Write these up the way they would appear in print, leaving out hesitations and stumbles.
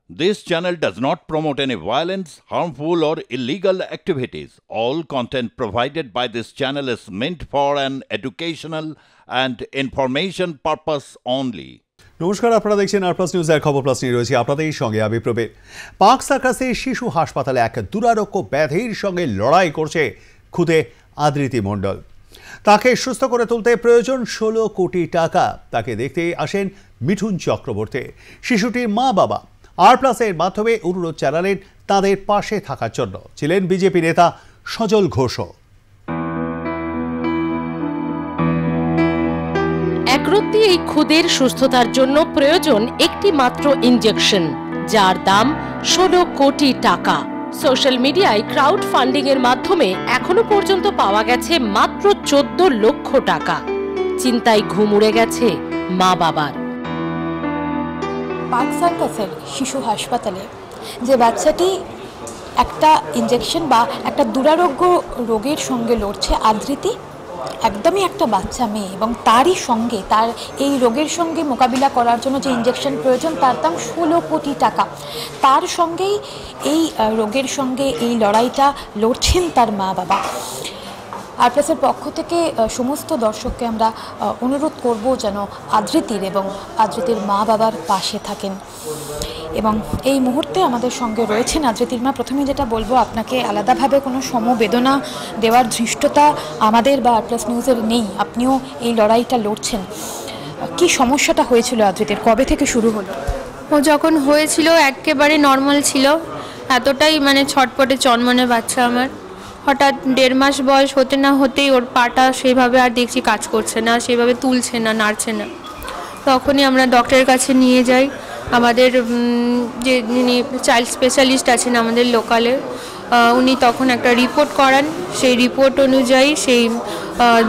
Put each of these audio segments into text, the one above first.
This channel does not promote any violence, harmful, or illegal activities. All content provided by this channel is meant for an educational and information purpose only. নমস্কার, আপনারা দেখছেন আর plus নিউজের খবর plus নিয়ে রয়েছে আপনাদের সঙ্গে আমি প্রবীর। পার্ক সার্কাসে শিশু হাসপাতালে এক দুরারোগ্য ব্যাধির সঙ্গে লড়াই করছে খুদে আদৃতি মণ্ডল। তাকে সুস্থ করে তুলতে প্রয়োজন 16 কোটি টাকা। তাকে দেখতে আসেন মিঠুন চক্রবর্তী। শিশুটির মা বাবা আর প্লাসের মাধ্যমে অনুরোধ জানালেন তাদের পাশে থাকার জন্য। ছিলেন বিজেপি নেতা সজল ঘোষও। একরত্তি এই খুদের সুস্থতার জন্য প্রয়োজন একটি মাত্র ইনজেকশন, যার দাম 16 কোটি টাকা। সোশ্যাল মিডিয়ায় ক্রাউড ফান্ডিং এর মাধ্যমে এখনো পর্যন্ত পাওয়া গেছে মাত্র 14 লক্ষ টাকা। চিন্তায় ঘুম উড়ে গেছে মা বাবার। পার্ক সার্কাসের শিশু হাসপাতালে যে বাচ্চাটি একটা ইনজেকশন বা একটা দুরারোগ্য রোগের সঙ্গে লড়ছে, আদৃতি একদমই একটা বাচ্চা মেয়ে, এবং তারই সঙ্গে তার এই রোগের সঙ্গে মোকাবিলা করার জন্য যে ইনজেকশন প্রয়োজন তার দাম 16 কোটি টাকা। তার সঙ্গেই এই রোগের সঙ্গে এই লড়াইটা লড়ছেন তার মা বাবা। আর প্লাসের পক্ষ থেকে সমস্ত দর্শককে আমরা অনুরোধ করব যেন আদৃতির এবং আদৃতির মা বাবার পাশে থাকেন। এবং এই মুহূর্তে আমাদের সঙ্গে রয়েছেন আদৃতির মা। প্রথমে যেটা বলবো, আপনাকে আলাদাভাবে কোনো সমবেদনা দেওয়ার ধৃষ্টতা আমাদের বা আর প্লাস নিউজের নেই। আপনিও এই লড়াইটা লড়ছেন। কি সমস্যাটা হয়েছিল আদৃতির, কবে থেকে শুরু হলো? ও যখন হয়েছিল একেবারে নর্মাল ছিল, এতটাই ছটপটে চনমনে বাচ্চা আমার। হঠাৎ 1.5 মাস বয়স হতে না হতেই ওর পাটা সেইভাবে আর দেখছি কাজ করছে না, সেইভাবে তুলছে না, নাড়ছে না। তখনই আমরা ডক্টরের কাছে নিয়ে যাই। আমাদের যে যিনি চাইল্ড স্পেশালিস্ট আছেন আমাদের লোকালে, উনি তখন একটা রিপোর্ট করান। সেই রিপোর্ট অনুযায়ী সেই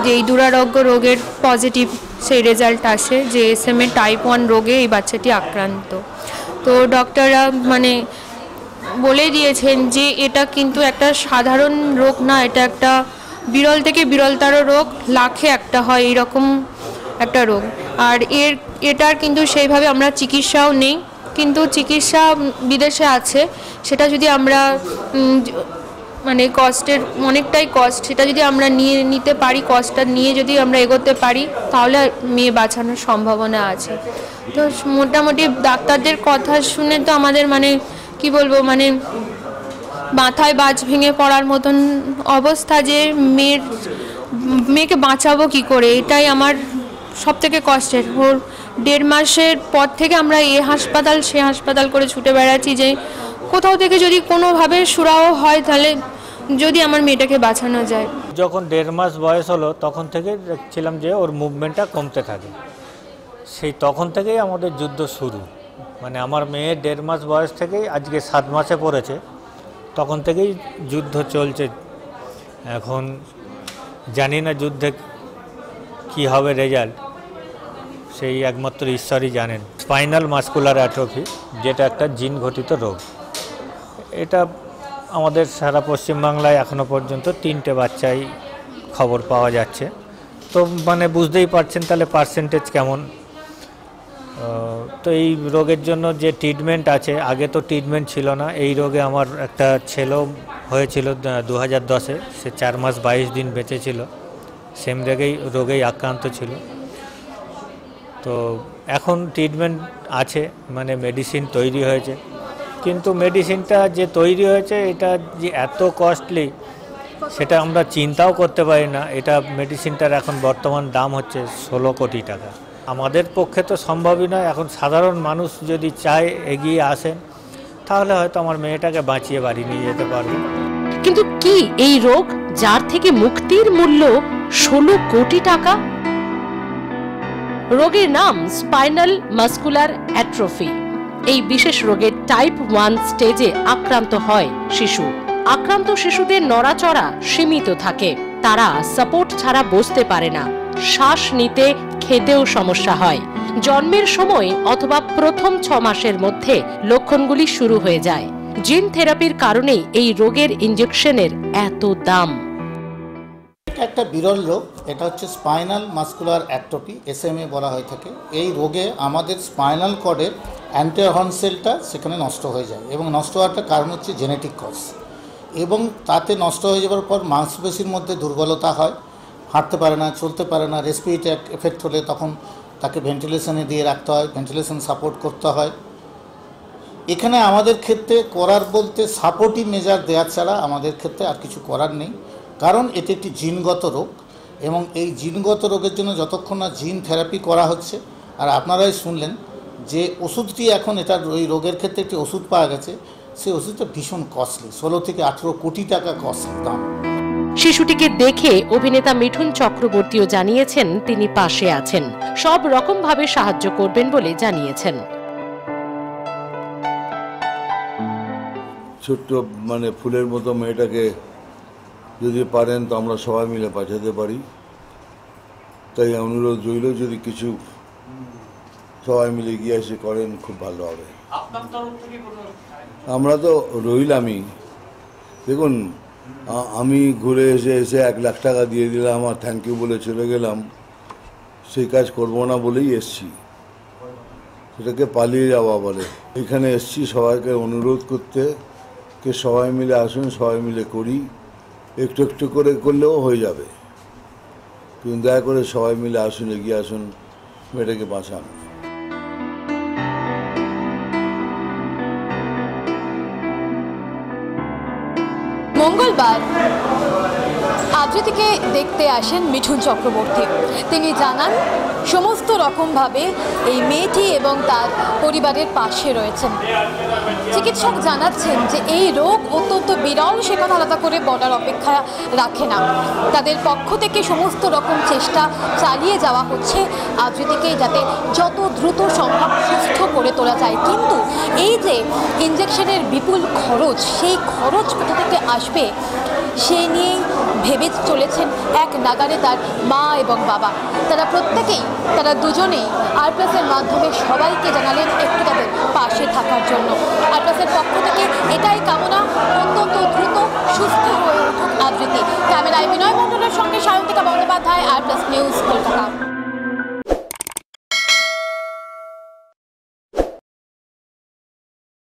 যেই দুরারোগ্য রোগের পজিটিভ সেই রেজাল্ট আসে যে SMA টাইপ 1 রোগে এই বাচ্চাটি আক্রান্ত। তো ডক্টররা বলে দিয়েছেন যে এটা কিন্তু একটা সাধারণ রোগ না, এটা একটা বিরল থেকে বিরলতর রোগ, লাখে একটা হয় এইরকম একটা রোগ। আর এটার কিন্তু সেইভাবে আমরা চিকিৎসাও নেই, কিন্তু চিকিৎসা বিদেশে আছে। সেটা যদি আমরা কস্টের অনেকটাই কস্ট, সেটা যদি আমরা নিতে পারি, কস্টটা নিয়ে যদি আমরা এগোতে পারি তাহলে মেয়ে বাঁচানোর সম্ভাবনা আছে। তো মোটামুটি ডাক্তারদের কথা শুনে তো আমাদের কি বলবো, মাথায় বাজ ভেঙে পড়ার মতন অবস্থা যে মেয়েকে বাঁচাবো কি করে, এটাই আমার সব থেকে কষ্টের। ওর 1.5 মাসের পর থেকে আমরা এ হাসপাতাল সে হাসপাতাল করে ছুটে বেড়াচ্ছি যে কোথাও থেকে যদি কোনোভাবে সুরাহ হয় তাহলে যদি আমার মেয়েটাকে বাঁচানো যায়। যখন 1.5 মাস বয়স হলো তখন থেকে দেখছিলাম যে ওর মুভমেন্টটা কমতে থাকে। সেই তখন থেকেই আমাদের যুদ্ধ শুরু। আমার মেয়ে 1.5 মাস বয়স থেকেই আজকে 7 মাসে পড়েছে, তখন থেকেই যুদ্ধ চলছে। এখন জানি না যুদ্ধে কি হবে রেজাল্ট, সেই একমাত্র ঈশ্বরই জানেন। স্পাইনাল মাস্কুলার অ্যাট্রফি, যেটা একটা জিন ঘটিত রোগ, এটা আমাদের সারা পশ্চিমবাংলায় এখনও পর্যন্ত 3টে বাচ্চাই খবর পাওয়া যাচ্ছে। তো বুঝতেই পারছেন তাহলে পার্সেন্টেজ কেমন। তো এই রোগের জন্য যে ট্রিটমেন্ট আছে, আগে তো ট্রিটমেন্ট ছিল না। এই রোগে আমার একটা ছেলেও হয়েছিল 2010-এ, সে 4 মাস 22 দিন বেঁচে ছিল, সেম রোগেই আক্রান্ত ছিল। তো এখন ট্রিটমেন্ট আছে, মেডিসিন তৈরি হয়েছে, কিন্তু মেডিসিনটা যে তৈরি হয়েছে এটা যে এত কস্টলি সেটা আমরা চিন্তাও করতে পারি না। এটা মেডিসিনটার এখন বর্তমান দাম হচ্ছে 16 কোটি টাকা। আমাদের পক্ষে তো সম্ভবই নয়। এখন সাধারণ মানুষ যদি চায় এগিয়ে আসেন তাহলে হয়তো আমার মেয়েটাকে বাঁচিয়ে বাড়ি নিয়ে যেতে পারবে। কিন্তু কি এই রোগ যার থেকে মুক্তির মূল্য 16 কোটি টাকা? রোগের নাম স্পাইনাল মাস্কুলার অ্যাট্রফি। এই বিশেষ রোগের টাইপ 1 স্টেজে আক্রান্ত হয় শিশু। আক্রান্ত শিশুদের নড়াচড়া সীমিত থাকে, তারা সাপোর্ট ছাড়া বসতে পারে না, শ্বাস নিতে খেতেও সমস্যা হয়। জন্মের সময় অথবা প্রথম 6 মাসের মধ্যে লক্ষণগুলি শুরু হয়ে যায়। জিন থেরাপির কারণেই এই রোগের ইনজেকশনের এত দাম। একটা বিরল রোগ, এটা হচ্ছে স্পাইনাল মাস্কুলার অ্যাট্রফি, SMA বলা হয়ে থাকে। এই রোগে আমাদের স্পাইনাল কর্ডের অ্যান্টিহর্ন সেলটা সেখানে নষ্ট হয়ে যায়, এবং নষ্ট হওয়াটার কারণ হচ্ছে জেনেটিক কজ, এবং তাতে নষ্ট হয়ে যাওয়ার পর মাংসপেশির মধ্যে দুর্বলতা হয়, হাঁটতে পারে না, চলতে পারে না, রেসপিরেটরি এফেক্ট হলে তখন তাকে ভেন্টিলেশনে দিয়ে রাখতে হয়, ভেন্টিলেশন সাপোর্ট করতে হয়। এখানে আমাদের ক্ষেত্রে করার বলতে সাপোর্টিভ মেজার দেওয়া ছাড়া আমাদের ক্ষেত্রে আর কিছু করার নেই, কারণ এটি একটি জিনগত রোগ, এবং এই জিনগত রোগের জন্য যতক্ষণ না জিন থেরাপি করা হচ্ছে, আর আপনারাই শুনলেন যে ওষুধটি এখন এটার ওই রোগের ক্ষেত্রে একটি ওষুধ পাওয়া গেছে, সেই ওষুধটা ভীষণ কস্টলি, 16 থেকে 18 কোটি টাকা কস্টলি দাম। শিশুটিকে দেখে অভিনেতা মিঠুন চক্রবর্তীও জানিয়েছেন তিনি পাশে আছেন, সব রকম ভাবে সাহায্য করবেন বলে জানিয়েছেন। ছোট্ট মানে ফুলের মতো মেয়েটাকে যদি পারেন তো আমরা সবাই মিলে পাঠাতে পারি, তাই অনুরোধ রইল যদি কিছু সবাই মিলে গিয়ে এসে করেন খুব ভালো হবে। আমরা তো রইলামই, দেখুন আমি ঘুরে এসে 1 লাখ টাকা দিয়ে দিলাম আর থ্যাংক ইউ বলে চলে গেলাম, সেই কাজ করবো না বলেই এসছি, সেটাকে পালিয়ে যাওয়া বলে। এখানে এসছি সবাইকে অনুরোধ করতে, কে সবাই মিলে আসুন, সবাই মিলে করি, একটু একটু করে করলেও হয়ে যাবে, কিন্তু দয়া করে সবাই মিলে আসুন, এগিয়ে আসুন, মেয়েটাকে বাঁচান। মঙ্গলবার আদ্রিতিকে দেখতে আসেন মিঠুন চক্রবর্তী। তিনি জানান সমস্ত রকমভাবে এই মেয়েটি এবং তার পরিবারের পাশে রয়েছেন। চিকিৎসক জানাচ্ছেন যে এই রোগ অত্যন্ত বিরল, সে কথা আলাদা করে বলার অপেক্ষা রাখে না। তাদের পক্ষ থেকে সমস্ত রকম চেষ্টা চালিয়ে যাওয়া হচ্ছে আদ্রিতিকে যাতে যত দ্রুত সম্ভব সুস্থ করে তোলা যায়, কিন্তু এই যে ইঞ্জেকশনের বিপুল খরচ, সেই খরচ কোথা থেকে আসবে সেই নিয়েই ভেবে চলেছেন এক নাগারে তার মা এবং বাবা। তারা দুজনেই আরপ্লাসের মাধ্যমে সবাইকে জানালেন একটু তাদের পাশে থাকার জন্য। আরপ্লাসের পক্ষ থেকে এটাই কামনা, অত্যন্ত দ্রুত সুস্থ হয়ে উঠুক আদ্রিতি। ক্যামেরায় বিনয় মণ্ডলের সঙ্গে সায়ন্তিকা বন্দ্যোপাধ্যায়, আরপ্লাস নিউজ, কলকাতা।